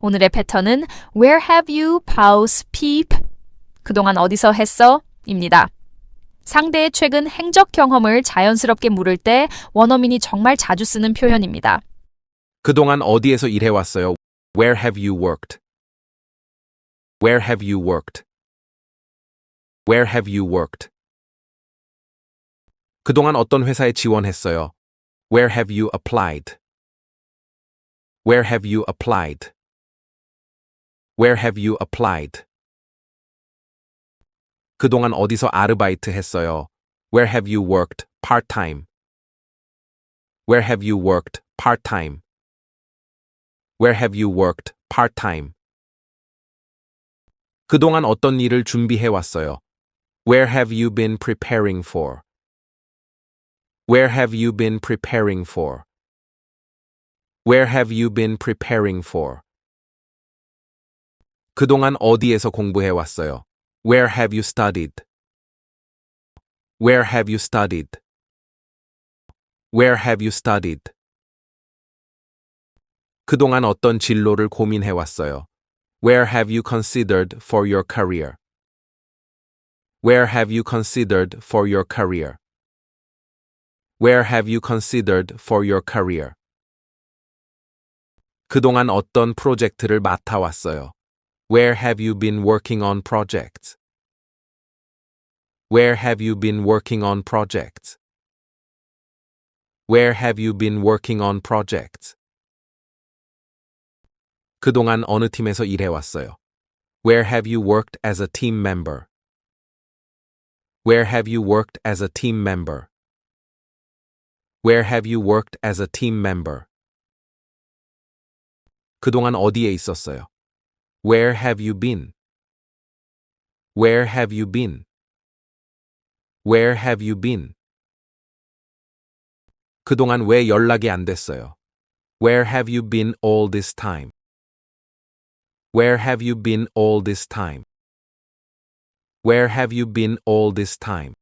오늘의 패턴은 Where have you, pause, peep. 그동안 어디서 했어? 입니다. 상대의 최근 행적 경험을 자연스럽게 물을 때 원어민이 정말 자주 쓰는 표현입니다. 그동안 어디에서 일해왔어요? Where have you worked? Where have you worked? Where have you worked? 그동안 어떤 회사에 지원했어요? Where have you applied? Where have you applied? Where have you applied? 그동안 어디서 아르바이트 했어요? Where have you worked part-time? Where have you worked part-time? Where have you worked part-time? 그동안 어떤 일을 준비해 왔어요? Where have you been preparing for? Where have you been preparing for? Where have you been preparing for? 그동안 어디에서 공부해 왔어요? Where have you studied? Where have you studied? Where have you studied? 그동안 어떤 진로를 고민해 왔어요? Where have you considered for your career? Where have you considered for your career? Where have you considered for your career? 그동안 어떤 프로젝트를 맡아왔어요? Where have you been working on projects? Where have you been working on projects? Where have you been working on projects? 그동안 어느 팀에서 일해왔어요? Where have you worked as a team member? Where have you worked as a team member? Where have you worked as a team member? 그동안 어디에 있었어요? Where have you been? Where have you been? Where have you been? 그동안 왜 연락이 안 됐어요? Where have you been all this time? Where have you been all this time? Where have you been all this time?